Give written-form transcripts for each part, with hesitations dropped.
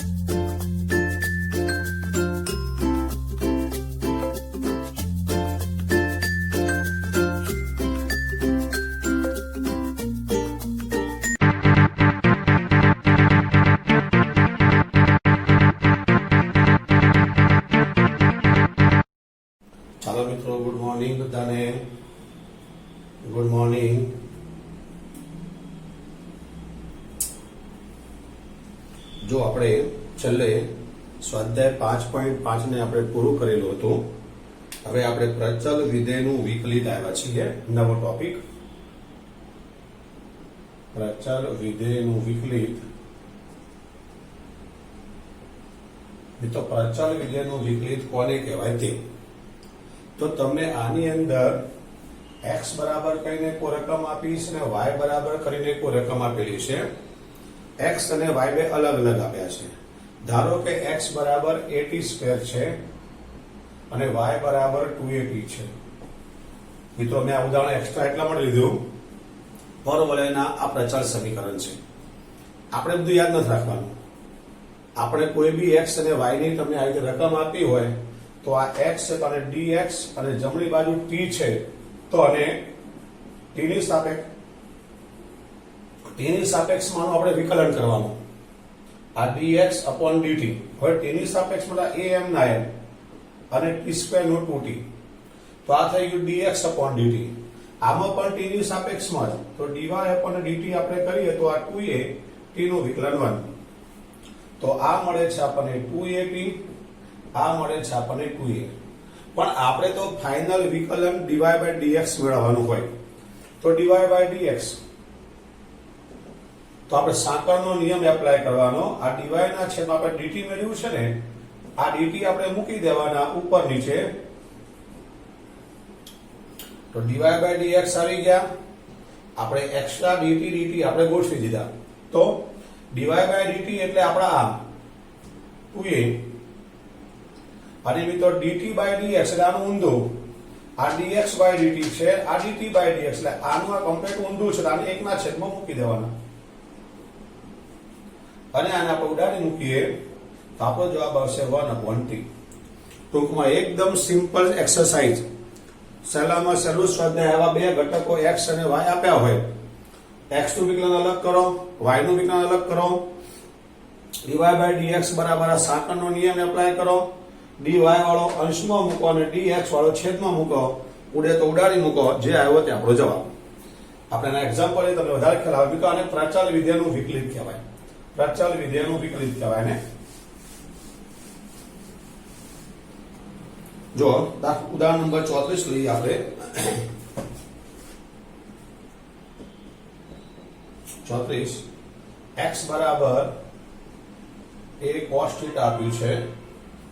ચાલો મિત્રો, good morning બધાને. Good morning. જો આપણે છેલ્લે સ્વાધ્યાય 5.5 ને આપણે પૂરું કરેલું હતું. હવે આપણે પ્રચલ વિધેયનું વિકલિત આવ્યા છીએ. નવો ટોપિક, પ્રચલ વિધેયનું વિકલિત. મિત્રો, પ્રચલ વિધેયનું વિકલિત કોને કહેવાય તે તો તમને આની અંદર x બરાબર કરીને કોઈ રકમ આપીશ અને y બરાબર કરીને કોઈ રકમ આપેલી છે. x અને y બે અલગ અલગ આપ્યા છે. ધારો કે x બરાબર at² છે અને y બરાબર 2at છે. મિત્રો, મેં આ ઉદાહરણ એક્સ્ટ્રા એટલા માટે લીધું, પરવલયના આ પ્રચલ સમીકરણ છે. આપણે બધું યાદ નથી રાખવાનું. આપણે કોઈ બી x અને y ની તમને આ રીતે રકમ આપી હોય તો આ x છે તો આને dx અને જમણી બાજુ t છે તો આને t ની સાપેક્ષમાં આપણે વિકલન કરવાનું. આ dx upon dt. હવે t ની સાપેક્ષમાં am ના m અને t² નો 2t. તો આ થઈ ગયું dx upon dt. આમાં પણ t ની સાપેક્ષમાં જ તો dy upon dt આપણે કરીએ તો આ 2a t નું વિકલન 1. તો આ મળે છે આપણને 2at, આ મળે છે આપણને 2a. પણ આપણે તો ફાઇનલ વિકલન dy by dx મેળવવાનું હોય. તો dy by dx તો આપણે સાંકળનો નિયમ એપ્લાય કરવાનો. આ dy ના છેદમાં આપણે dt મેળવ્યું છે ને, આ dt આપણે મૂકી દેવાના ઉપર નીચે. તો dy by dx આવી ગયા. આપણે એક્સ્ટ્રા dt આપણે ગોઠવી દીધા. તો dy by dt એટલે આપણા આ 2a અને મિત્રો dt by dx એટલે આનું ઊંધું. આ dx by dt છે, આ dt by dx એટલે આનું આ કમ્પ્લીટ ઊંધું છે. આને એકના છેદમાં મૂકી દેવાના અને આને આપણે ઉડાડી મૂકીએ તો આપણો જવાબ આવશે 1/t. ટૂંકમાં એકદમ સિમ્પલ એક્સરસાઇઝ. સહેલામાં સહેલું સ્વાધ્યાય. આવા બે ઘટકો x અને y આપ્યા હોય, x નું વિકલન અલગ કરો, y નું વિકલન અલગ કરો. dy by dx બરાબર આ સાંકળનો નિયમ એપ્લાય કરો. dy વાળો અંશમાં મૂકો અને dx વાળો છેદમાં મૂકો. ઉડે તો ઉડાડી મૂકો. જે આવ્યો તે આપણો જવાબ. આપણે એક્ઝામ્પલ તમને વધારે ખ્યાલ આવે તો આને પ્રચલ વિધેયનું વિકલિત કહેવાય. પ્રચલ વિધેયનું વિકલિત કહેવાય ને. જો ઉદાહરણ નંબર 34 લઈએ આપણે. 34 x બરાબર a cos θ આપ્યું છે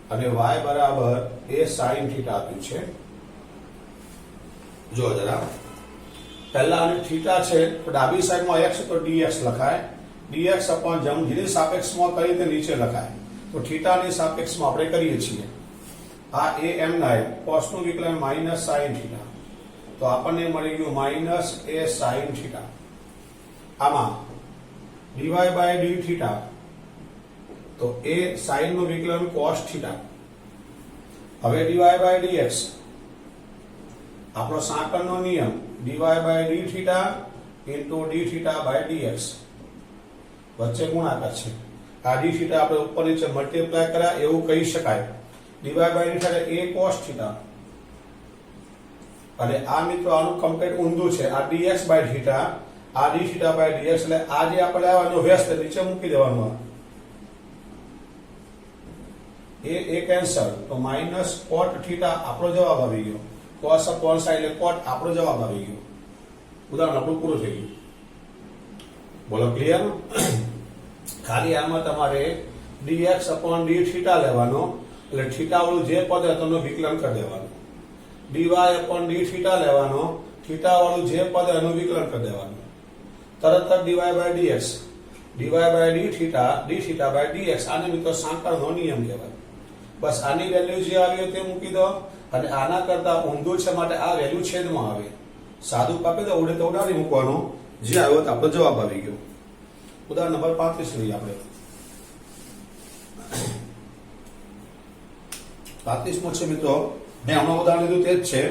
અને y બરાબર a sin θ આપ્યું છે. જો જરા પહેલા અને થીટા છે તો ડાબી સાઈડમાં x તો dx લખાય. dx upon જેની સાપેક્ષમાં કરી તે નીચે લખાય. તો થીટાની સાપેક્ષમાં આપણે કરીએ છીએ. આ am ના cos નું વિકલન માઈનસ sin θ. તો આપણને મળી ગયું માઈનસ a sin θ. આમાં dy by dθ તો a sin નું વિકલન cos θ. હવે dy by dx આપણો સાંકળનો નિયમ dy by dθ into dθ by dx. વચ્ચે ગુણાકાર છે. આ dθ આપણે ઉપર નીચે મલ્ટીપ્લાય કર્યા એવું કહી શકાય. dy by dθ એટલે a cos θ અને આ મિત્રો આનું કમ્પ્લીટ ઊંધું છે. આ dx by θ, આ dθ by dx એટલે આ જે આપણે આવવાનો વ્યસ્ત નીચે મૂકી દેવાનું. એ કેન્સલ તો માઈનસ cot θ આપણો જવાબ આવી ગયો. cos upon sin એટલે cot આપણો જવાબ આવી ગયો. ઉદાહરણ આપણું પૂરું થઈ ગયું. બોલો ક્લિયર? ખાલી આમાં તમારે dx upon dθ લેવાનો એટલે θ વાળું જે પદ હતું એનું વિકલન કરી દેવાનું. dy upon dθ લેવાનો, θ વાળું જે પદ એનું વિકલન કરી દેવાનું. તરત જ dy by dx, dy by dθ, dθ by dx. આને મિત્રો સાંકળનો નિયમ કહેવાય. બસ આની વેલ્યુ જે આવી તે મૂકી દો અને આના કરતા ઊંધું છે માટે આ વેલ્યુ છેદમાં આવે. સાદું કાપી દો, ઉડે તો ઉડાડી મૂકવાનું. જે આવ્યો તો આપણો જવાબ આવી ગયો. ઉદાહરણ નંબર 35 લઈએ આપણે. 35મો છે મિત્રો, મેં હમણાં ઉદાહરણ લીધું તે જ છે,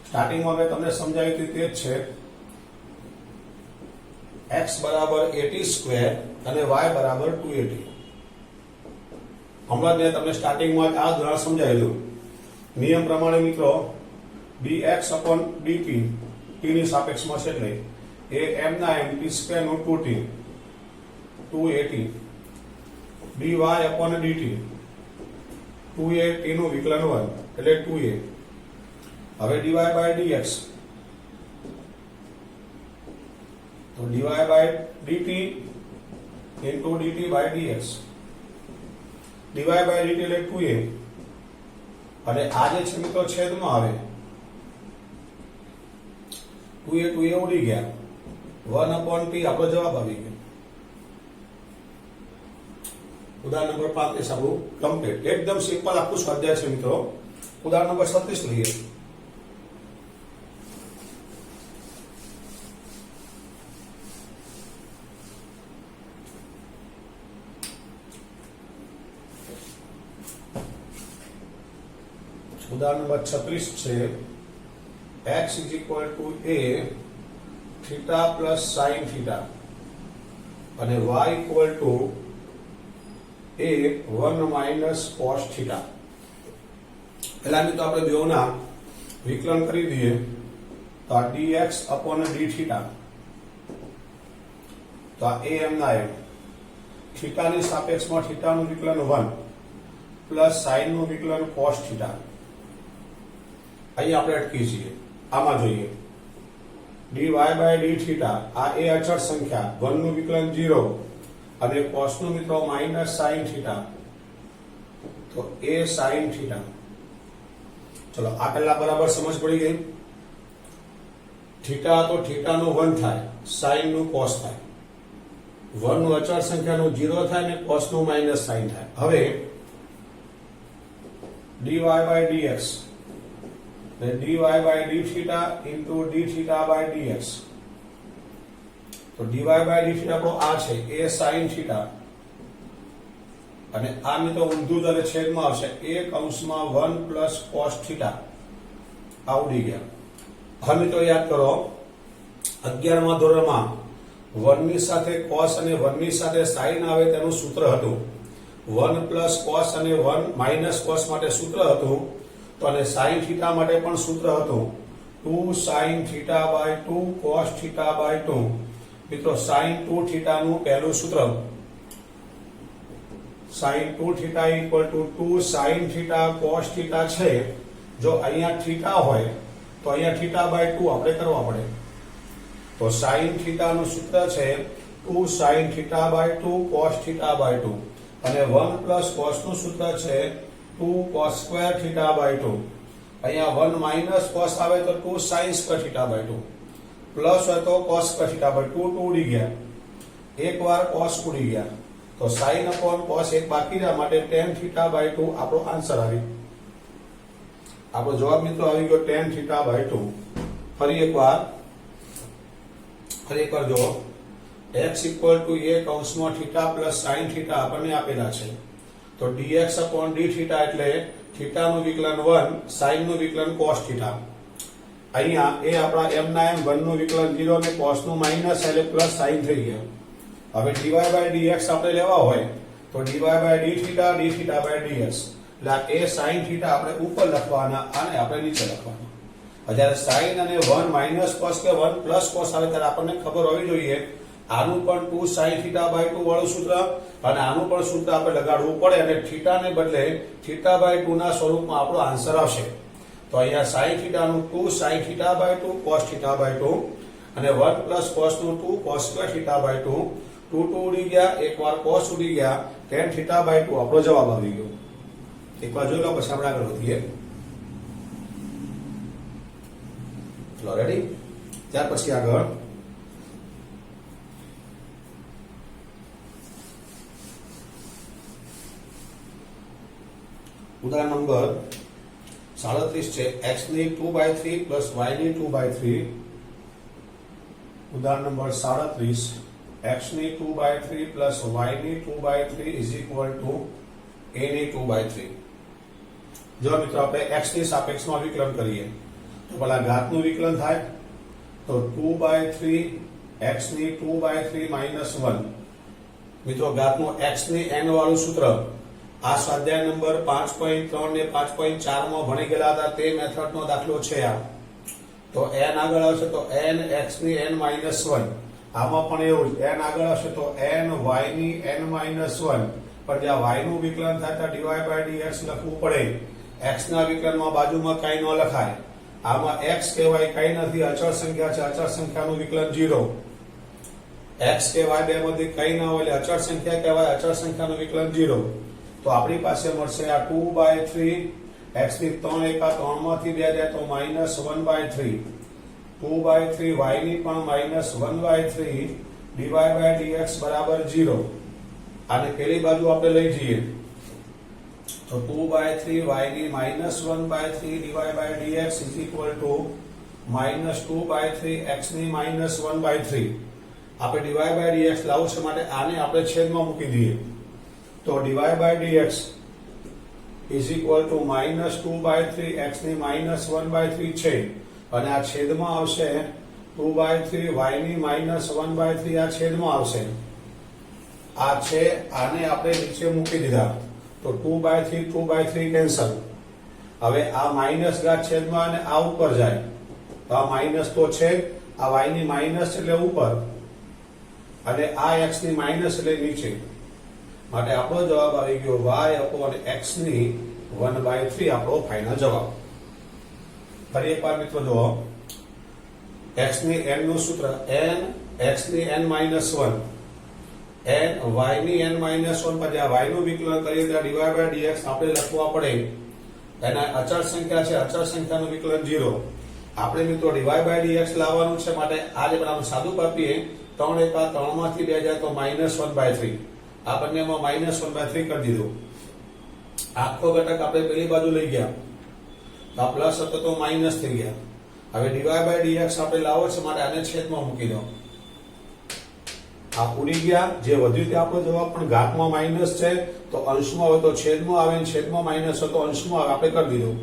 સ્ટાર્ટિંગમાં મેં તમને સમજાવ્યું હતું તે જ છે. x બરાબર 80 સ્ક્વેર અને y બરાબર 280. હમણાં મેં તમને સ્ટાર્ટિંગમાં આ ઉદાહરણ સમજાવેલું. નિયમ પ્રમાણે મિત્રો dx upon dt t ની સાપેક્ષમાં છે એટલે એ m ના m t સ્ક્વેર નું 2t 280 dy upon dt 2a t નું વિકલન 1 એટલે 2a. હવે dy by dx તો dy by dt into dt by dx dy by dt એટલે 2a અને આ જે છે મિત્રો છેદમાં આવે 2a ઉડી ગયા 1 upon t આપણો જવાબ આવી ગયો. ઉદાહરણ નંબર 35 આપણું કમ્પ્લીટ. એકદમ સિમ્પલ આખું સ્વાધ્યાય છે મિત્રો. ઉદાહરણ નંબર 36 લઈએ. ઉદાહરણ નંબર 36 છે. x is equal to a theta plus sin theta અને y equal to a 1 minus cos theta. પહેલા તો આપણે બેવના વિકલન કરી દઈએ તો આ dx upon d theta તો આ am ના m theta ની સાપેક્ષમાં theta નું વિકલન 1 પ્લસ sin નું વિકલન cos theta. અહીં આપણે અટકી છીએ. આમાં જોઈએ dy by d theta આ એ અચળ સંખ્યા 1 નું વિકલન 0 અને cos નું મિત્રો માઈનસ sin theta તો a sin theta. ચલો આ પહેલા બરાબર સમજ પડી ગઈ. થીટા તો થીટા નું 1 થાય, sin નું cos થાય, 1 નું અચળ સંખ્યાનું 0 થાય ને cos નું માઈનસ sin થાય. હવે dy by dx dy by d theta into d theta by dx તો dy by d theta આપણો આ છે a sin theta અને આ મિત્રો ઊંધું જ અને છેદમાં આવશે a કૌંસમાં 1 plus cos theta. આવડી ગયા. હવે મિત્રો યાદ કરો 11મા ધોરણમાં 1 ની સાથે cos અને 1 ની સાથે sin આવે તેનું સૂત્ર હતું. 1 plus cos અને 1 minus cos માટે સૂત્ર હતું. તો અને sin theta માટે પણ સૂત્ર હતું 2 sin theta by 2 cos theta by 2. મિત્રો sin 2 theta નું પહેલું સૂત્ર sin 2 theta equal to 2 sin theta cos theta છે. જો અહીંયા theta હોય તો અહીંયા theta by 2 આપણે કરવા પડે. તો sin theta નું સૂત્ર છે 2 sin theta by 2 cos theta by 2 અને 1 plus cos નું સૂત્ર છે 2 cos square theta by 2. અહીંયા 1 minus cos આવે તો 2 sin square theta by 2 plus હોય તો cos square theta by 2 ઉડી ગયા. એક વાર cos ઉડી ગયા તો sin upon cos એક બાકી રહ્યા માટે tan theta by 2 આપણો આન્સર આવી. આપણો જવાબ મિત્રો આવી ગયો tan theta by 2. ફરી એકવાર જો x equal to a કૌંસમાં theta plus sin theta આપણને આપેલા છે તો dx upon d theta એટલે theta નું વિકલન 1 sin નું વિકલન cos theta. અહીંયા એ આપણા m ના m 1 નું વિકલન 0 ને cos નું માઈનસ એટલે પ્લસ sin થઈ ગયા. હવે dy by dx આપણે લેવા હોય તો dy by d theta by dx એટલે a sin theta આપણે ઉપર લખવાના અને આપણે નીચે લખવાના. જ્યારે sin અને 1 માઈનસ cos કે 1 પ્લસ cos આવે ત્યારે આપણને ખબર હોવી જોઈએ આનું પણ 2 sin theta by 2 વાળું સૂત્ર અને આનું પણ સૂત્ર આપણે લગાડવું પડે અને થીટા ને બદલે theta by 2 ના સ્વરૂપમાં આપણો આન્સર આવશે. તો અહીંયા sin theta નું 2 sin theta by 2 cos theta by 2 અને 1 plus cos નું 2 cos square theta by 2 2 ઉડી ગયા. એકવાર cos ઉડી ગયા tan theta by 2 આપણો જવાબ આવી ગયો. એકવાર જોઈ લો પછી આપણે આગળ વધીએ. ચલો રેડી. ત્યાર પછી આગળ ઉદાહરણ નંબર 37 છે. x ની 2/3 plus y ની 2/3. ઉદાહરણ નંબર 37 x ની 2/3 plus y ની 2/3 is equal to a ની 2/3. જો મિત્રો આપણે x ની સાપેક્ષમાં વિકલન કરીએ તો પેલા ઘાતનું વિકલન થાય તો 2/3 x ની 2/3 માઇનસ 1. મિત્રો ઘાતનું x ની n વાળું સૂત્ર આ સ્વાધ્યાય નંબર 5.3 ને 5.4 માં ભણી ગયેલા હતા તે મેથડનો દાખલો છે આ. તો n આગળ આવશે તો n x ની n માઇનસ 1. આમાં પણ એવું જ n આગળ આવશે તો n y ની n માઇનસ 1. પણ જ્યાં y નું વિકલન થાય તો dy/dx લખવું પડે. x ના વિકલનમાં બાજુમાં કઈ ન લખાય. આમાં x કહેવાય કઈ નથી, અચળ સંખ્યા છે, અચળ સંખ્યાનું વિકલન 0. x કે y બે માંથી કઈ ન હોય એટલે અચળ સંખ્યા કહેવાય, અચળ સંખ્યાનું વિકલન 0. તો આપણી પાસે મળશે આ 2/3 x ની 3 એકા 3 માંથી 2 જાય તો -1/3. 2/3 y ની પણ -1/3 dy/dx બરાબર 0. આને પેલી બાજુ આપણે લઈ જઈએ તો 2/3 y ની -1/3 dy/dx is equal to -2/3 x ની -1/3. આપણે dy/dx લાવવું છે માટે આને આપણે છેદમાં મૂકી દઈએ તો dy/dx is equal to -2/3 x ની -1/3 છે અને આ છેદમાં આવશે 2/3 y ની -1/3 આ છેદમાં આવશે. આ છે આને આપણે નીચે મૂકી દીધા તો 2/3 2/3 કેન્સલ. હવે આ માઇનસ ઘાત છેદમાં અને આ ઉપર જાય તો આ માઇનસ તો છે, આ y ની માઇનસ એટલે ઉપર અને આ x ની માઇનસ એટલે નીચે. માટે આપણો જવાબ આવી ગયો y/x ની 1/3 આપણો ફાઇનલ જવાબ. ફરી એકવાર મિત્રો જુઓ, x ની n નું સૂત્ર n x ની n માઇનસ 1 n y ની n માઇનસ 1 પર જ્યાં y નું વિકલન કરીએ ત્યાં dy/dx આપણે લખવા પડે. એના અચળ સંખ્યા છે, અચળ સંખ્યાનું વિકલન 0. આપણે મિત્રો dy/dx લાવવાનું છે માટે આ જે આપણે સાદું કાપીએ 3 એકા 3 માંથી 2 જાય તો -1/3. આ બંનેમાં -1/3 કરી દીધું. આખો ઘટક આપણે પેલી બાજુ લઈ ગયા તો આ પ્લસ હતો તો માઇનસ થઈ ગયા. હવે dy/dx આપણે લાવો છે માટે આને છેદમાં મૂકી દો. આ ઉડી ગયા, જે વધ્યું તે આપણો જવાબ, પણ ઘાતમાં માઇનસ છે તો અંશમાં હોય તો છેદમાં આવે, છેદમાં માઇનસ હોય તો અંશમાં આવે, આપણે કરી દીધું.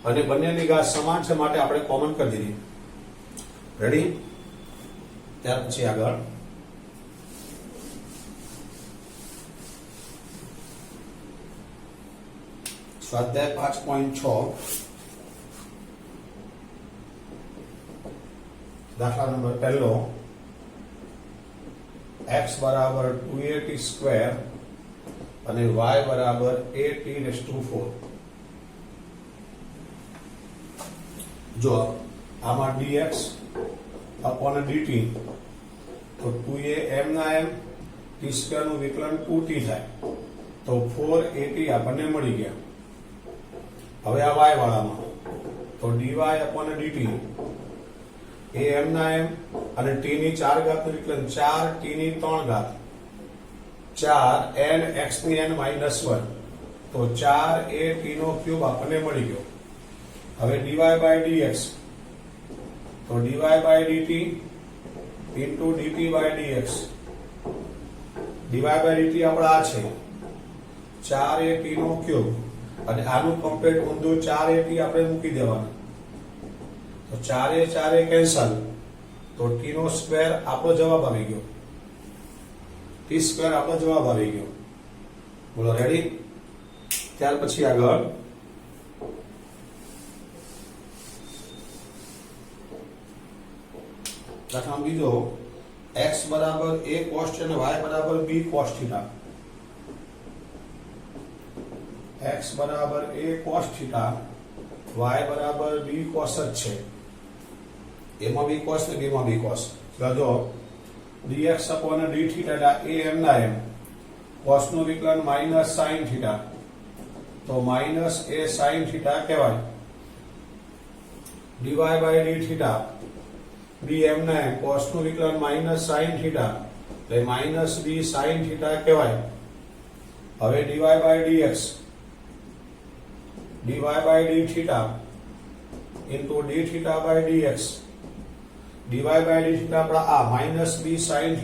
અને બંનેની ઘાત સમાન છે માટે આપણે કોમન કરી દીધી. રેડી? ત્યાર પછી આગળ સ્વાધ્યાય 5.6 દાખલા નંબર પહેલો x બરાબર 2at² અને y બરાબર at⁴. જો આમાં dx upon dt તો 2a m ના m t² નું વિકલન 2t થાય તો 4at આપણને મળી ગયા. હવે આ y વાળામાં તો dy upon dt એ m ના m અને t ની 4 ઘાત નું વિકલન 4t ની 3 ઘાત 4 n x ની n માઇનસ 1 તો 4at નો ક્યુબ આપણને મળી ગયો. હવે dy/dx તો dy/dt into dt/dx. dy/dt આપણે આ છે 4at નો ક્યુબ અને આનું કમ્પ્લીટ ઊંધું 4at આપણે મૂકી દેવાનું તો 4 એ 4 કેન્સલ તો t નો સ્ક્વેર આપણો જવાબ આવી ગયો. t² આપણો જવાબ આવી ગયો. બોલો રેડી? ત્યાર પછી આગળ દાખલા બીજો x બરાબર a cos અને y બરાબર b cos θ. x બરાબર a cos θ, y બરાબર b cos જ છે. એમાં b cos ને b માં b cos. જો dx upon dθ એટલે a m ના m, cos નું વિકલન -sin θ તો -a sin θ કહેવાય. dy/dθ b m ના m, cos નું વિકલન -sin θ એટલે -b sin θ કહેવાય. હવે dy/dx dy/dθ into dθ/dx dy/dθ આપણા આ -b sin θ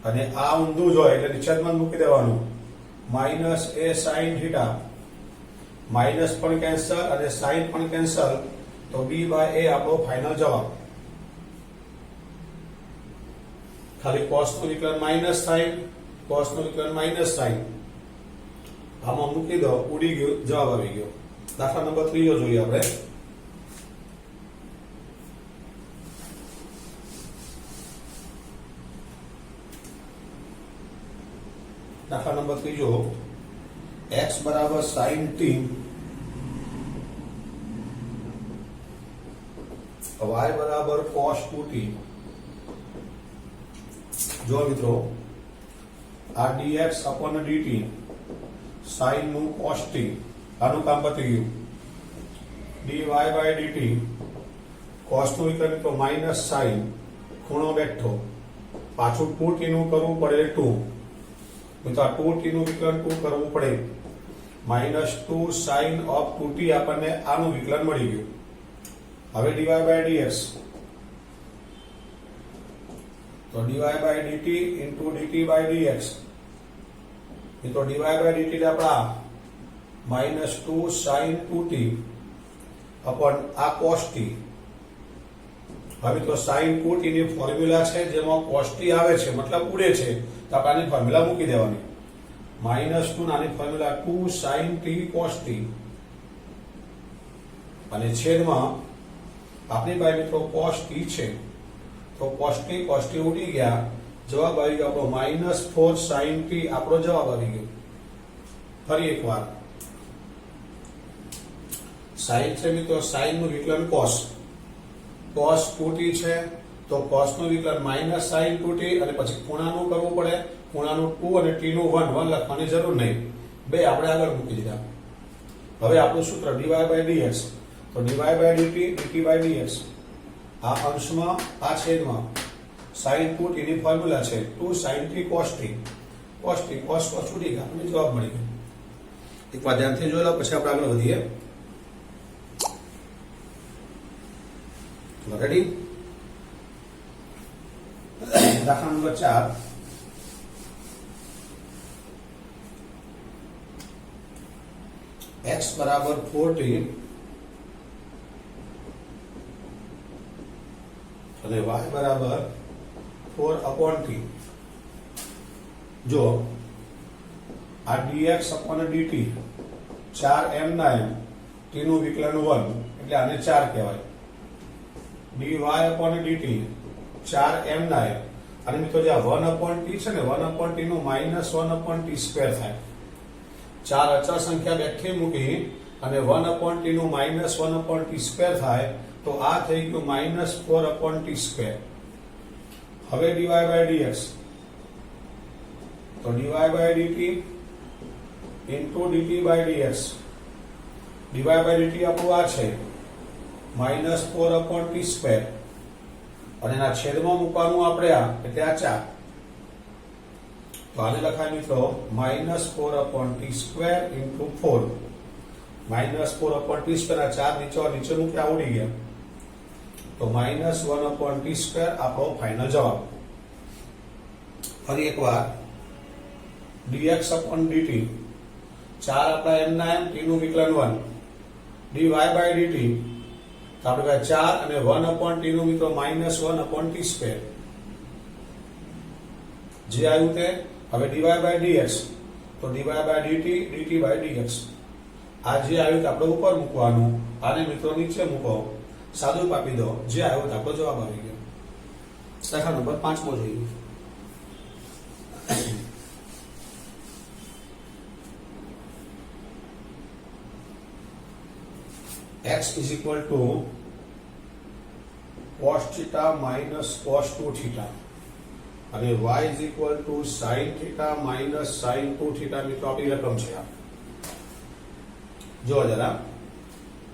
અને આ ઊંધું જ હોય એટલે નિશ્ચિતમાં મૂકી દેવાનું માઇનસ એ સાઇન થીટા, માઇનસ પણ કેન્સલ અને સાઇન પણ કેન્સલ, તો b બાય એ આપણો ફાઇનલ જવાબ. ખાલી કોસ નું વિકલન માઇનસ સાઇન, કોસ નું વિકલન માઇનસ સાઇન આમાં મૂકી દો, ઉડી ગયો, જવાબ આવી ગયો. દાખલા નંબર 3 જોઈએ આપણે. દાખલા નંબર 3 x બરાબર sin t, y બરાબર cos 2t. જો મિત્રો આ dx upon dt sin નું cos t, આનું કામ પતી ગયું. dy by dt cos નું વિકલન તો માઇનસ sin, ખૂણો બેઠો, પાછું 2t નું કરવું પડે 2. મિત્રો આ 2t નું વિકલન 2 કરવું પડે. -2 sin of 2t આપણને આનું વિકલન મળી ગયું. હવે dy by dx, તો dy by dt into dt by dx. મિત્રો dy by dt આપણા -2 sin 2t upon આ cos t. હવે તો sin 2t ની ફોર્મ્યુલા છે જેમાં cos t આવે છે, મતલબ ઉડે છે, તો આપણે આની ફોર્મ્યુલા મૂકી દેવાની. -2 નાની formula 2 sin t cos t, અને છેદમાં આપણી પાસે મિત્રો cos t છે, તો cos t ઉડી ગયા, જવાબ આવી ગયો આપણો -4 sin t, આપણો જવાબ આવી ગયો. ફરી એકવાર sin છે મિત્રો, sin નું વિકલન cos 2t છે, તો cos નું વિકલન -sin 2t, અને પછી ખૂણાનું કરવું પડે, ખૂણાનું 2 અને t નું 1 લખવાની જરૂર નહીં, બે આપણે આગળ મૂકી દીધા. હવે આપણું સૂત્ર dy by dx, તો dy by dt dt by dx, આ અંશમાં આ છેદમાં sin 2t ની ફોર્મ્યુલા છે 2 sin t cos t, cos t cos ઉડી ગયા, આપણને જવાબ મળી ગયો. એકવાર ધ્યાનથી જોઈ લો, પછી આપણે આગળ વધીએ. રેડી? દાખલા નંબર 4. x બરાબર 4t અને y બરાબર 4 upon t. જો આ dx upon dt 4m ના m, t નું વિકલન 1 એટલે આને 4 કહેવાય. dy upon dt 4m ના m, અને મિત્રો જે 1 upon t છે ને, 1 upon t નું -1 upon t સ્ક્વેર થાય. 4 અચળ સંખ્યા બેઠી મૂકી અને 1 upon t નું -1 upon t સ્ક્વેર થાય, તો આ થઈ ગયું -4 upon t સ્ક્વેર. હવે dy by dx, તો dy by dt into dt by dx. dy by dt આપણું આ છે -4 upon t સ્ક્વેર, અને એના છેદમાં મૂકવાનું આપણે આ, એટલે આ 4. તો આને લખાય મિત્રો -4 upon t square into 4. -4 upon t square, આ 4 નીચે મૂક્યા, ઉડી ગયા, તો -1 upon t સ્ક્વેર આપણો ફાઇનલ જવાબ. ફરી એકવાર dx upon dt 4 આપણા m ના m, t નું વિકલન 1, dy by dt તો આપણે 4 અને 1 upon t નું મિત્રો -1 upon t સ્ક્વેર, જે આવ્યું તે. હવે dy by dx, તો dy by dt dt by dx, આ જે આવ્યું તે આપણે ઉપર મૂકવાનું, આને મિત્રો નીચે મૂકો, સાદું આપી દો, જે આવ્યું તે આપણો જવાબ આવી ગયો. દાખલા નંબર 5 જોઈએ. x is equal to cos theta minus cos 2 theta, અને y is equal to sin theta minus sin 2 theta. મિત્રો આપણી રકમ છે આ. જો જરા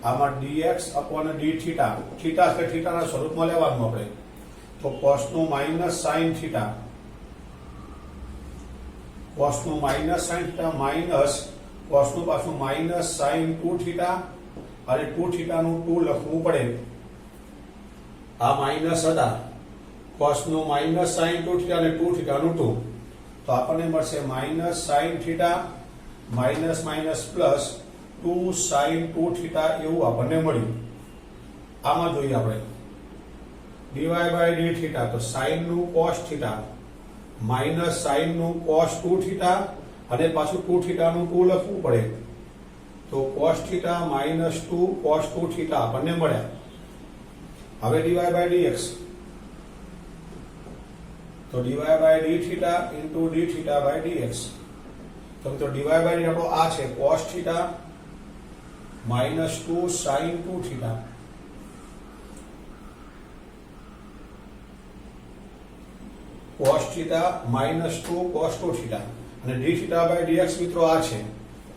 આમાં dx upon d theta, theta એટલે theta ના સ્વરૂપમાં લેવાનું આપણે, તો cos નું minus sin theta, cos નું minus sin theta minus cos નું પાછું minus sin 2 theta, અને 2 theta નું 2 લખવું પડે. આ માઇનસ હતા, cos નું minus sin 2 theta અને 2 theta નું 2, તો આપણને મળશે -sin theta minus minus plus 2 sin 2 theta એવું આપણને મળ્યું. આમાં જોઈએ આપણે dy બાય d થીટા, તો sin નું cos થીટા માઇનસ sin નું cos 2 થીટા અને પાછું 2 થીટા નું 2 લખવું પડે, તો cos theta minus 2 cos 2 theta આપણને મળ્યા. હવે dy બાય dx, તો dy by d theta into d theta by dx. તો મિત્રો dy બાય d આપણો આ છે cos theta minus 2 sin 2 theta, cos theta minus 2 cos 2 theta અને d થીટા બાય dx મિત્રો આ છે.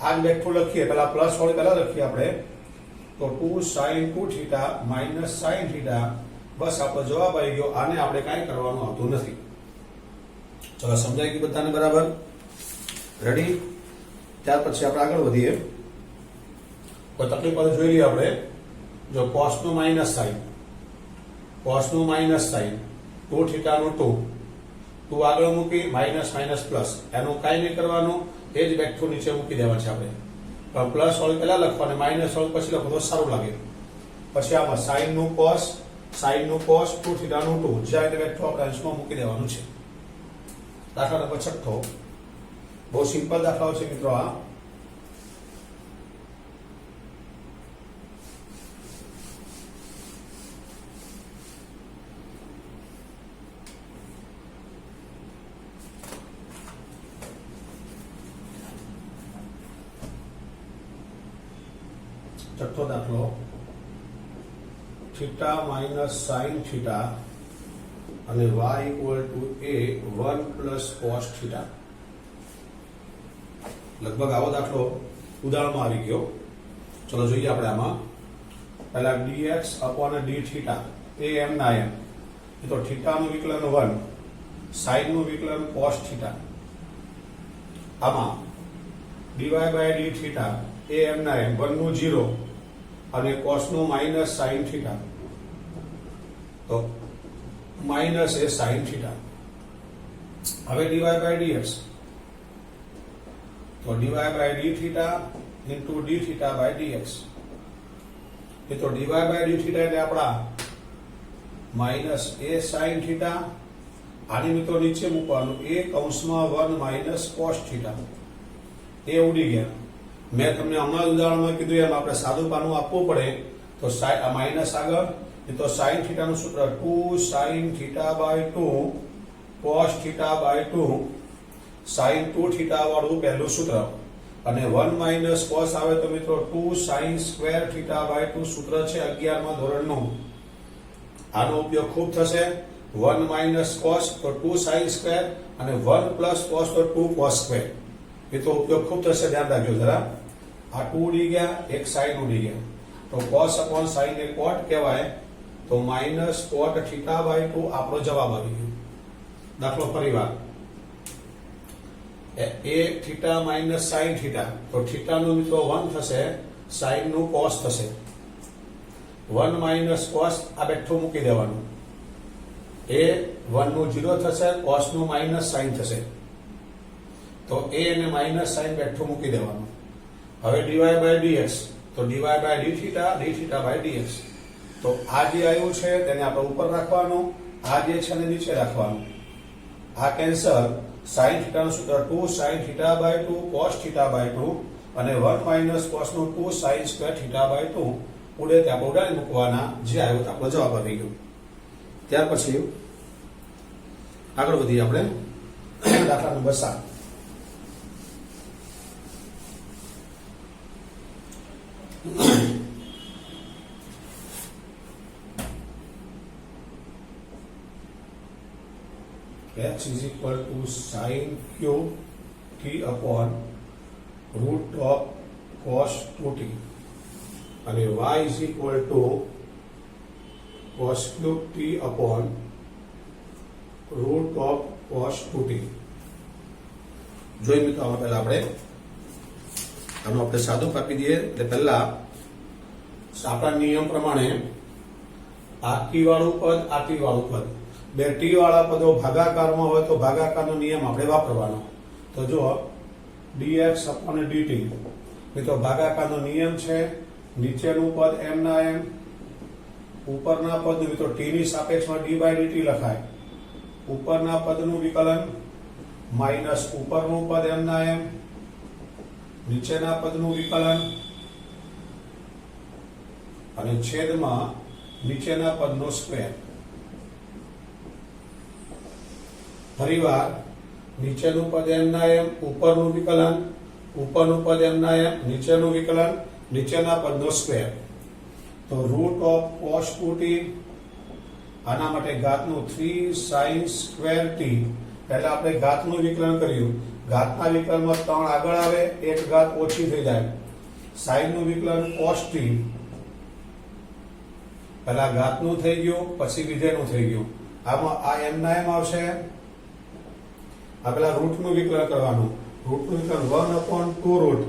આ બેઠું લખીએ, પહેલા પ્લસ વાળું પહેલા લખીએ આપણે, તો 2 sin 2 theta minus sin theta. બસ આપણો જવાબ આવી ગયો. આને આપણે કાંઈ કરવાનું આવતું નથી. ચલો, સમજાઈ ગયું બધાને બરાબર? રેડી? ત્યાર પછી આપણે આગળ વધીએ. કોઈ તકલીફ પડે જોઈ લઈએ આપણે. જો cos નું માઇનસ સાઇન, cos નું માઇનસ સાઇન 2 થીટા નું 2 આગળ મૂકી, માઇનસ માઇનસ પ્લસ, એનું કાંઈ નહીં કરવાનું, એ જ બેઠું નીચે મૂકી દેવા છે આપણે. પણ પ્લસ વાળું પહેલા લખવાનું, માઇનસ વાળું પછી લખો તો સારું લાગે. પછી આમાં સાઇન નું cos 2 થીટા નું 2 જ્યાં રીતે બેઠું આપણે અંશમાં મૂકી દેવાનું છે. દાખલા નંબર 6. બહુ સિમ્પલ દાખલાઓ છે મિત્રો આ. છઠ્ઠો દાખલો, થીટા માઇનસ સાઇન થીટા અને y equal to a 1 plus cos theta. લગભગ આવો દાખલો ઉદાહરણમાં આવી ગયો. ચલો જોઈએ આપણે આમાં. પહેલા dx અપોન d થીટા એ m ના m, તો થીટાનું વિકલન 1, સાઇનનું વિકલન cos થીટા. આમાં dy બાય d થીટા એ m ના m, 1 નું 0 અને cos નું માઇનસ sin થીટા, તો માઇનસ એ sin થીટા. હવે dy બાય dx, તો dy by d theta into d theta by dx. એ તો dy બાય d થીટા એટલે આપણા માઇનસ એ sin થીટા. આની મિત્રો નીચે મૂકવાનું, એ કૌંસમાં 1 માઇનસ cos થીટા. એ ઉડી ગયા. મેં તમને હમણાં ઉદાહરણમાં કીધું એમ આપણે સાદું પાનું આપવું પડે, તો માઇનસ આગળ, તો sin થીટાનું સૂત્ર 2 sin theta by 2 cos theta by 2 sin 2 theta વાળું પહેલું સૂત્ર, અને 1 માઇનસ cos આવે તો મિત્રો 2 sin સ્ક્વેર થીટા બાય 2 સૂત્ર છે 11મા ધોરણનું. આનો ઉપયોગ ખૂબ થશે. 1 માઇનસ cos તો 2 sin સ્ક્વેર અને 1 પ્લસ cos તો 2 cos સ્ક્વેર. એ તો ઉપયોગ ખૂબ થશે, ધ્યાન રાખજો જરા. આ 2 ઉડી ગયા, એક sin ઉડી ગયા, તો cos અપોન sin એ cot કહેવાય. તો માઇનસ cot થીટા બાય 2 આપણો જવાબ આવી ગયો. દાખલો ફરીવાર, એ થીટા માઇનસ sin થીટા, તો થીટા નું મિત્રો 1 થશે, sin નું cos થશે. 1 માઇનસ cos આ બેઠું મૂકી દેવાનું, એ 1 નું 0 થશે, cos નું માઇનસ sin થશે, તો a અને માઇનસ sin બેઠું મૂકી દેવાનું. હવે dy બાય dx, તો dy by d theta by dx. તો આ જે આવ્યું છે તેને આપણે ઉપર રાખવાનું, આ જે છે એને નીચે રાખવાનું. આ કેન્સલ. sin થીટાનું સૂત્ર 2 sin theta by 2 cos theta by 2 અને 1 માઇનસ cos નું 2 sin સ્ક્વેર થીટા બાય 2 ઉડે ત્યાં ઉડાડી મૂકવાના. જે આવ્યું તો આપણો જવાબ આવી ગયો. ત્યાર પછી આગળ વધીએ આપણે. દાખલા number 7. x is equal to sin cube t upon root of cos 2t અને y is equal to cos cube t upon root of cos 2t. જોઈ મિત્રો, આમાં પહેલા આપણે આનું આપણે સાદું કાપી દઈએ. એટલે પહેલા આપણા નિયમ પ્રમાણે આ ટી વાળું પદ, આ ટી વાળું પદ, બે ટી વાળા પદો ભાગાકારમાં હોય તો ભાગાકારનો નિયમ આપણે વાપરવાનો. તો જો dx upon dt. મિત્રો ભાગાકારનો નિયમ છે, નીચેનું પદ m ના m, ઉપરના પદનું મિત્રો t ની સાપેક્ષમાં d by dt લખાય. ઉપરના પદનું વિકલન માઇનસ ઉપરનું પદ m ના m, નીચેના પદનું વિકલન અને છેદમાં નીચેના પદનો સ્ક્વેર. ફરીવાર નીચેનું પદ m ના m, ઉપરનું વિકલન, ઉપરનું પદ m ના m, નીચેનું વિકલન, નીચેના પદનો સ્ક્વેર. તો રૂટ ઓફ cos 2t, આના માટે ઘાતનું 3 sin સ્ક્વેર t. એટલે આપણે ઘાતનું વિકલન કર્યું, ઘાતના વિકલનમાં 3 આગળ આવે, એક ઘાત ઓછી થઈ જાય. sin નું વિકલન cos t, પહેલા ઘાતનું થઈ ગયું, પછી વિધેયનું થઈ ગયું. આમાં આ m ના m આવશે. આ પેલા રૂટનું વિકલન કરવાનું, રૂટનું વિકલન 1/2 રૂટ.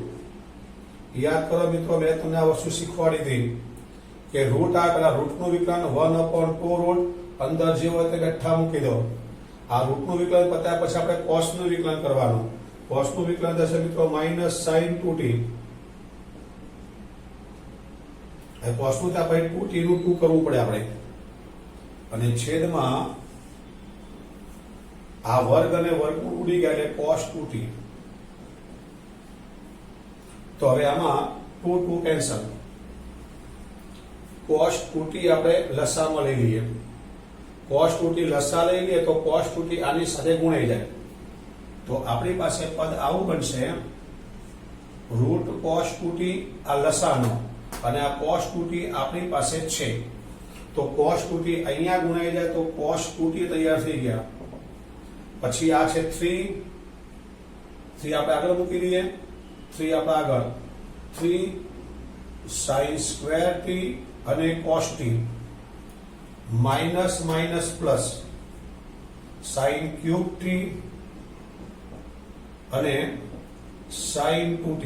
યાદ કરો મિત્રો, મેં તમને આ વસ્તુ શીખવાડી હતી કે રૂટ આ પેલા રૂટનું વિકલન 1/2 રૂટ, અંદર જે હોય તે બેઠા મૂકી દો. આ રૂટનું વિકલન પત્યા પછી આપણે કોસનું વિકલન કરવાનું. કોસનું વિકલન થશે મિત્રો માઇનસ sin 2t. એ કોસનું ત્યાં પછી 2t નું 2 કરવું પડે આપણે. અને છેદમાં આ વર્ગ અને વર્ગમૂળ ઉડી ગયા એટલે cos 2t. તો હવે આમાં 2 2 કેન્સલ. cos 2t આપણે લસામાં લઈ લઈએ. cos 2t લસા લઈ લઈએ તો cos 2t આની સાથે ગુણાઈ જાય. તો આપણી પાસે પદ આવું બનશે, રૂટ cos 2t આ લસાનો અને આ cos 2t આપણી પાસે છે. તો cos 2t અહીંયા ગુણાઈ જાય તો cos 2t તૈયાર થઈ ગયા. પછી આ છે 3 આપણે આગળ મૂકી દઈએ. 3 આપણે આગળ 3 sin સ્ક્વેર t અને cos t, minus minus plus sin cube t અને sin 2t,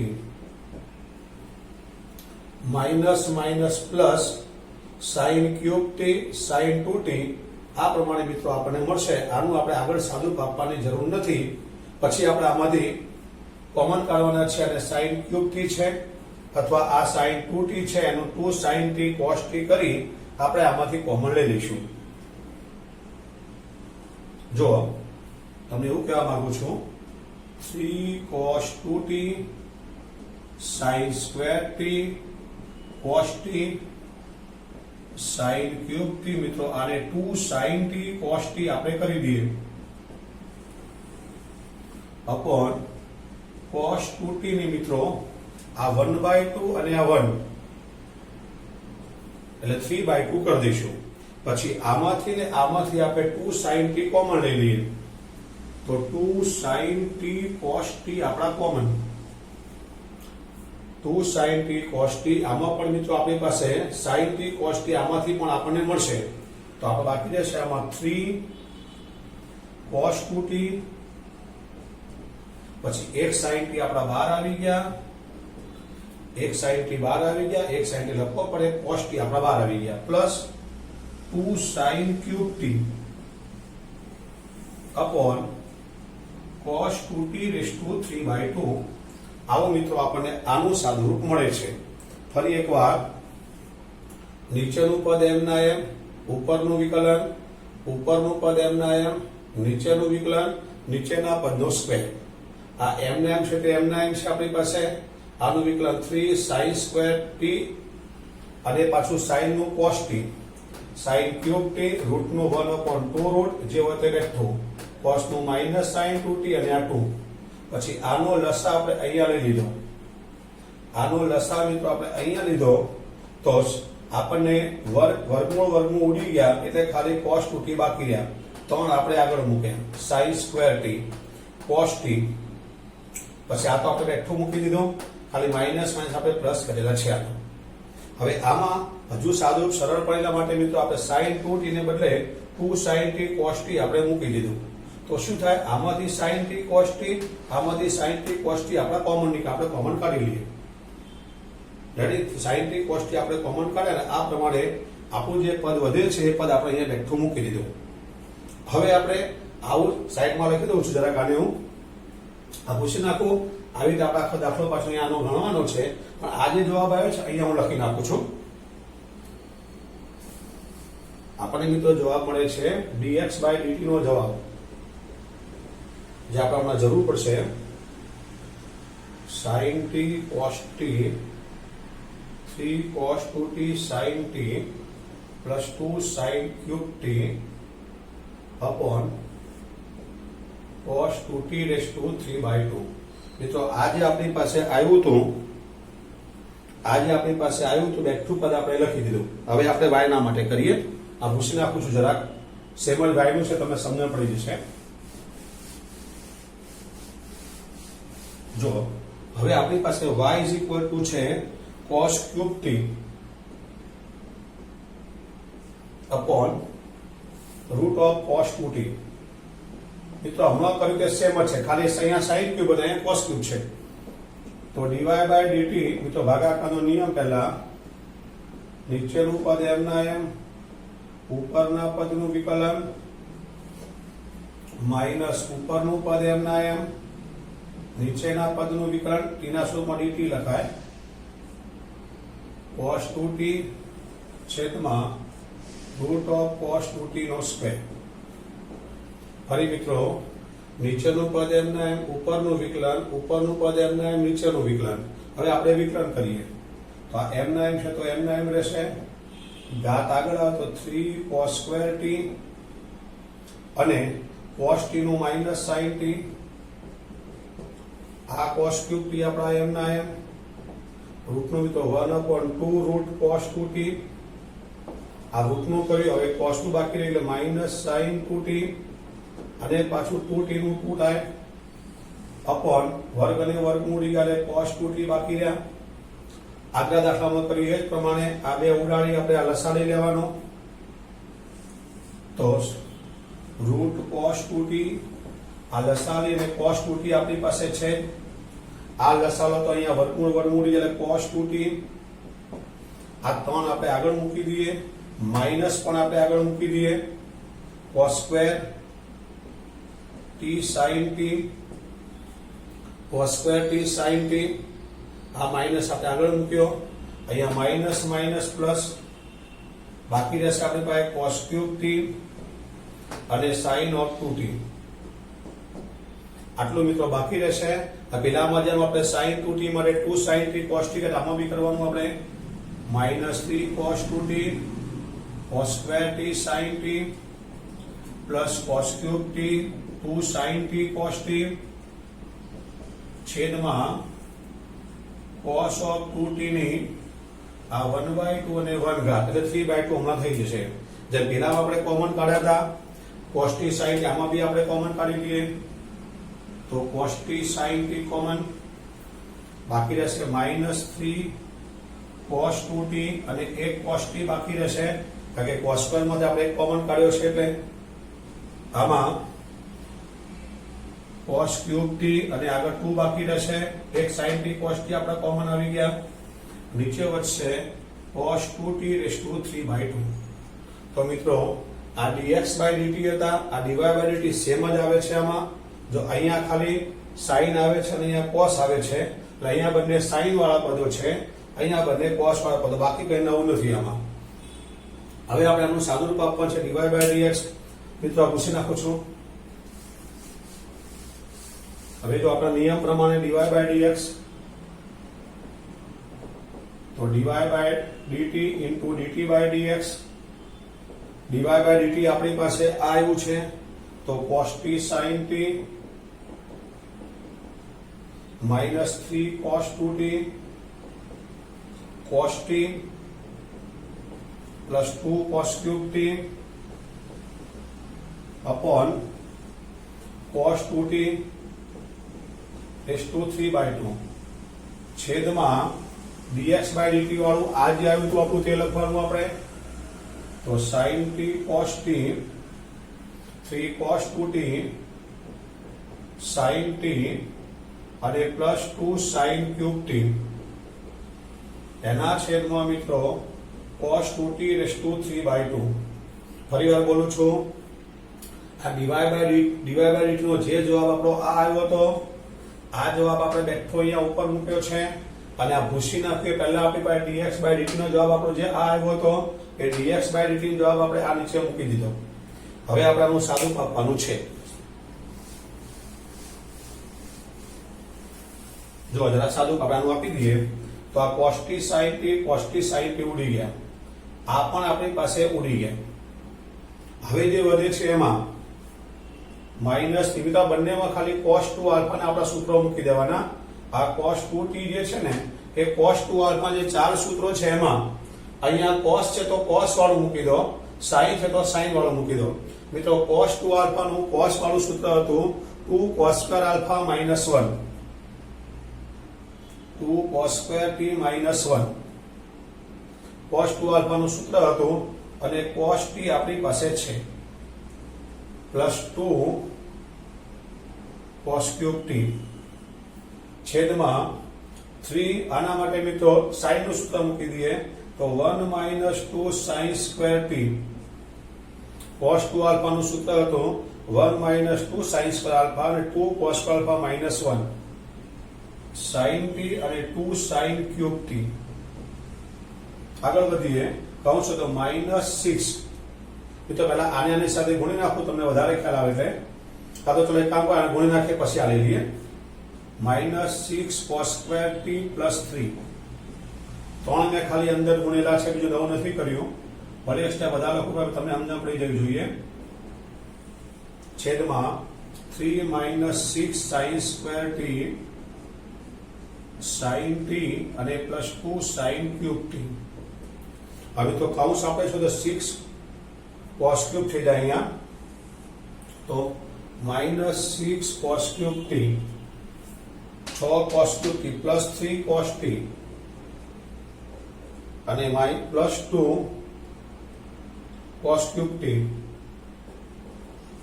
minus minus plus sin cube t sin 2t. આ પ્રમાણે મિત્રો આપણને મળશે. આનું આપણે આગળ સાદું કાપવાની જરૂર નથી. પછી આપણે આમાંથી કોમન કાઢવાના છે અને sin ક્યુબ t છે અથવા આ sin 2t છે એનું 2 sin t cos t કરી આપણે આમાંથી કોમન લઈ લઈશું. જો તમને એવું કહેવા માંગુ છું, 3 cos 2t sin square t cos t sin cube t. મિત્રો આને 2 sin t cos t આપણે કરી દઈએ અપોન cos 2t ની મિત્રો આ 1/2 અને આ 1 એટલે 3/2 કરી દઈશું. પછી આમાંથી ને આમાંથી આપણે 2 sin t કોમન લઈ લઈએ તો 2 sin t cos t આપણા common. 2 sin t cos t આમાં પણ મિત્રો આપણી પાસે sin t cos t આમાંથી પણ આપણને મળશે. તો આપણે બાકી રહેશે આમાં 3 cos 2t, પછી 1 sin t આપણા બહાર આવી ગયા, 1 sin t બહાર આવી ગયા, 1 sin t લખવો પડે, cos t આપણા બહાર આવી ગયા, plus 2 sin cube t upon cos 2t raised to 3/2. આવો મિત્રો આપણને આનું સાદું રૂપ મળે છે. ફરી એકવાર, નીચેનું પદ m ના m, ઉપરનું વિકલન, ઉપરનું પદ m ના m, નીચેનું વિકલન, નીચેના પદનો સ્ક્વેર. આ m ના m છે તે m ના m છે આપણી પાસે. આનું વિકલન 3 sin સ્ક્વેર t અને પાછું sin નું cos t, sin cube t રૂટનું 1/2 રૂટ જે હોય તે બેઠું, cos નું માઇનસ sin 2t અને આ 2. પછી આનો લસા આપણે અહીંયા લઈ લીધો. આનો લસા મિત્રો આપણે અહીંયા લીધો તો આપણને વર્ગમૂળ ઉડી ગયા એટલે ખાલી cos 2t બાકી રહ્યા. 3 આપણે આગળ મૂક્યા, sin square t cos t. પછી આ તો આપણે બેઠું મૂકી દીધું, ખાલી માઇનસ માઇનસ આપણે પ્લસ કરેલા છે. હવે આમાં હજુ સાદું સરળ પડેલા માટે મિત્રો આપણે sin 2t ને બદલે 2 sin t cos t આપણે મૂકી દીધું. તો શું થાય, આમાંથી sin t cos t, આમાંથી sin t cos t આપણા કોમન ની આપણે કોમન કાઢી લઈએ. Ready, sin t cos t આપણે કોમન કાઢ્યા અને આ પ્રમાણે આપણું જે પદ વધે છે એ પદ આપણે અહીંયા બેઠું મૂકી દીધું. હવે આપણે આવું સાઈડમાં લખી દઉં છું જરાક. આને હું આ પૂછી નાખું. આવી રીતે આપણે આખો દાખલો પાછો અહીંયા આનો ગણવાનો છે, પણ આ જે જવાબ આવ્યો છે અહીંયા હું લખી નાખું છું. આપણને મિત્રો જવાબ મળે છે dx by dt નો જવાબ, જે આપણે હમણાં જરૂર પડશે. sin t cos t 3 cos 2t sin t plus 2 sin cube t upon cos 2t raised to 3/2. મિત્રો આજે આપણી પાસે આવ્યું હતું, બેક ટુ પદ આપણે લખી દીધું. હવે આપણે y ના માટે કરીએ. આ ભૂસી નાખું છું જરાક, સેમલ y નું છે, તમને સમજણ પડી જશે. જો હવે આપણી પાસે y is equal to છે cos cube t upon root of cos 2t. મિત્રો હમણાં કર્યું કે સેમ જ છે, ખાલી અહીંયા sin cube અને અહીંયા cos cube છે. તો dy by dt મિત્રો ભાગાકારનો નિયમ, પહેલા નીચેનું પદ m ના m, ઉપરના પદનું વિકલન માઇનસ ઉપરનું પદ m ના m, નીચેના પદનું વિકલન t ના સ્વરૂપમાં dt લખાય. cos 2t છેદમાં root of cos 2t નો સ્ક્વેર. ફરી મિત્રો નીચેનું પદ m ના m, ઉપરનું વિકલન, ઉપરનું પદ m ના m, નીચેનું વિકલન. હવે આપણે વિકલન કરીએ તો આ m ના m છે તો m ના m રહેશે, ઘાત આગળ આવે તો 3 cos square t અને cos t નું માઇનસ sin t. આ cos cube t આપણા m ના m, રૂટનું તો 1/2 રૂટ cos 2t. આ રૂટનું કર્યું, હવે cos 2 બાકી રહી એટલે માઇનસ sin 2t અને પાછું 2t નું 2 થાય અપોન વર્ગ અને વર્ગમૂળ એટલે cos 2t બાકી રહ્યા. આગલા દાખલામાં કરીએ એ જ પ્રમાણે આ બે ઉડાડી આપણે આ લસાડી લેવાનો. તો રૂટ cos 2t આ લસાડી અને cos 2t આપણી પાસે છે. આ લસાલો તો અહીંયા વર્ગમૂળ એટલે cos 2t. આ 3 આપણે આગળ મૂકી દઈએ, માઇનસ પણ આપણે આગળ મૂકી દઈએ. cos square t sin t, cos square t sin t. આ માઇનસ આપણે આગળ મૂક્યો, અહીંયા માઇનસ માઇનસ પ્લસ, બાકી રહેશે આપણી પાસે cos cube t અને sin of 2t. આટલું મિત્રો બાકી રહેશે. પેલામાં જેમ આપણે sin 2t માટે 2 sin t cos t કે આમાં બી કરવાનું આપણે minus 3 cos 2t cos square t sin t plus cos cube t 2 sin t cos t છેદમાં cos of 2t ની આ 1/2 અને 1 ઘાત એટલે 3/2 હમણાં થઈ જશે. જેમ પેલામાં આપણે કોમન કાઢ્યા હતા cos t sin t, આમાં બી આપણે કોમન કાઢી લઈએ તો cos t sin t common, બાકી રહેશે માઇનસ 3 cos 2t અને 1 cos t બાકી રહેશે, કારણ કે cos સ્ક્વેર માંથી આપણે એક કોમન કાઢ્યો છે એટલે આમાં cos cube t અને આગળ 2 બાકી રહેશે, એક sin t cos t આપણે કોમન આવી ગયા. નીચે વધશે cos 2t raised to 3/2. તો મિત્રો આ dx by dt હતા, આ dy by dt સેમ જ આવે છે. આમાં જો અહીંયા ખાલી sin આવે છે અને અહીંયા cos આવે છે, એટલે અહીંયા બંને sin વાળા પદો છે, અહીંયા બંને cos વાળા પદો, બાકી કંઈ નવું નથી આમાં. હવે આપણે આનું સાદુરૂપ આપવાનું છે dy by dx. મિત્રો પૂછી નાખું છું. હવે જો આપણા નિયમ પ્રમાણે dy by dx તો dy by dt into dt by dx. dy by dt આપણી પાસે આ આવ્યું છે તો cos t sin t minus 3 cos 2t cos t plus 2 cos cube t upon cos 2t raised to 3/2 છેદમાં dx by dt વાળું આ જે આવ્યું હતું આપણું તે લખવાનું આપણે તો sin t cos t 3 cos 2t sin t અને પ્લસ 2 sin cube t એના છેદમાં મિત્રો cos 2t raised to 3/2. ફરીવાર બોલું છું, આ dy by dt નો જે જવાબ આપણો આ આવ્યો હતો આ જવાબ આપણે બેઠો અહીંયા ઉપર મૂક્યો છે અને આ ભૂસી નાખીએ પહેલા આપણી પાસે dx by dt નો જવાબ આપણો જે આ આવ્યો હતો એ dx by dt નો જવાબ આપણે આ નીચે મૂકી દીધો. હવે આપણે આનું સાદું આપવાનું છે. જો જરા સાદું આપણે આનું આપી દઈએ તો આ cos t sin t ઉડી ગયા, આ પણ આપણી પાસે ઉડી ગયા. હવે જે વધે છે એમાં માઇનસ નિમિત્તા બંનેમાં ખાલી cos 2 આલ્ફા ના આપણા સૂત્રો મૂકી દેવાના. આ cos 2t જે છે ને એ cos 2 આલ્ફા જે ચાર સૂત્રો છે એમાં અહીંયા cos છે તો cos વાળું મૂકી દો, sin છે તો sin વાળું મૂકી દો. મિત્રો cos 2 આલ્ફા નું cos વાળું સૂત્ર હતું 2 cos square alpha minus 1, 2 cos square t minus 1. cos 2 alpha નું સૂત્ર હતું અને cos t આપણી પાસે છે પ્લસ 2 cos ક્યુબ t છેદમાં 3. આના માટે મિત્રો sin નું સૂત્ર મૂકી દઈએ તો 1 minus 2 sin square t. cos 2 alpha નું સૂત્ર હતું 1 માઈનસ 2 sin સ્ક્વેર આલ્ફા અને 2 cos square alpha minus 1 sin t અને 2 sin ક્યુબ t. આગળ વધીએ કહું છું તો માઈનસ 6. તો પહેલા આની સાથે ગુણી નાખું તમને વધારે ખ્યાલ આવે છે. કાં તો ચલો એક કામ કરો, ગુણી નાખીએ પછી આ લઈ લઈએ. Minus 6 cos square t plus 3. 3 ને ખાલી અંદર ગુણેલા છે, બીજું નવું નથી કર્યું. ભલે એક્સ્ટ્રા બધા લખું તમને સમજણ પડી જવી જોઈએ. છેદમાં 3 minus 6 sin square t sin t અને પ્લસ 2 sin ક્યુબ t. હવે તો કૌંસ આપણે છે તો 6 cos ક્યુબ થઈ જાય અહીંયા, તો minus 6 cos cube t 6 cos cube t plus 3 cos t અને plus 2 cos cube t.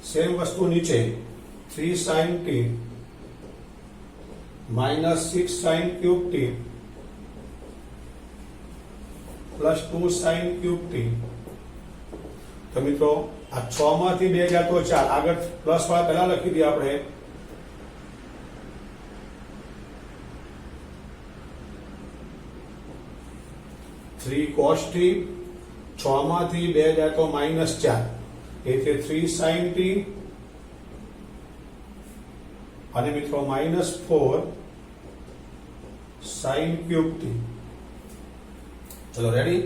Same વસ્તુ નીચે 3 sin t minus 6 sin cube t plus 2 sin cube t. તો મિત્રો આ 6 માંથી 2 ગયા તો 4. આગળ પ્લસ વાળા પહેલા લખી દઈએ આપણે. 3 cos t, 6 માંથી 2 જાય તો માઈનસ 4 એટલે 3 sin t અને મિત્રો માઈનસ 4 sin ક્યુબ t. ચલો રેડી.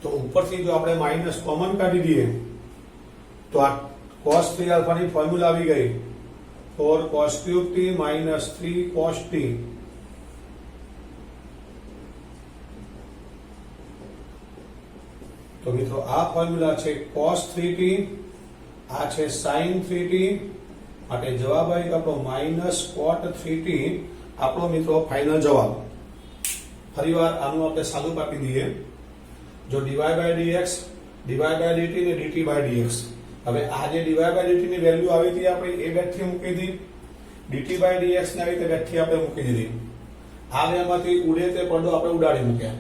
તો ઉપરથી જો આપણે માઈનસ કોમન કાઢી દઈએ તો આ cos 3 આલ્ફા ની ફોર્મ્યુલા આવી ગઈ 4 cos cube t minus 3 cos t. તો મિત્રો આ ફોર્મ્યુલા છે cos 3t, આ છે sin 3t, માટે જવાબ આવી આપણો માઈનસ cot 3t આપણો મિત્રો ફાઇનલ જવાબ. ફરીવાર આનું આપણે સાદું આપી દઈએ. જો dy by dx, dy by dt ને dt by dx. હવે આ જે dy by dt ની વેલ્યુ આવી હતી આપણે એ બેઠી મૂકી દીધી, dt by dx ને આવી રીતે બેઠી આપણે મૂકી દીધી. આ બેમાંથી ઉડે તે પડદો આપણે ઉડાડી મૂક્યા.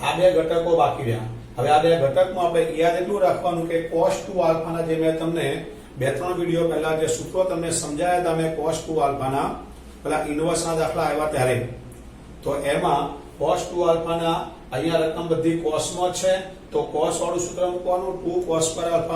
આ બે ઘટકો બાકી રહ્યા. હવે આ બે ઘટકમાં આપણે યાદ એટલું રાખવાનું કે cos 2 આલ્ફાના જે મેં તમને 2-3 વિડિયો પહેલા જે સૂત્રો તમને સમજાયા હતા મેં cos 2 આલ્ફાના પેલા ઇન્વર્સના દાખલા આવ્યા ત્યારે, તો એમાં cos 2 આલ્ફાના અહીંયા રકમ બધી cos માં છે તો cos વાળું સૂત્ર મૂકવાનું 2 cos સ્ક્વેર આલ્ફા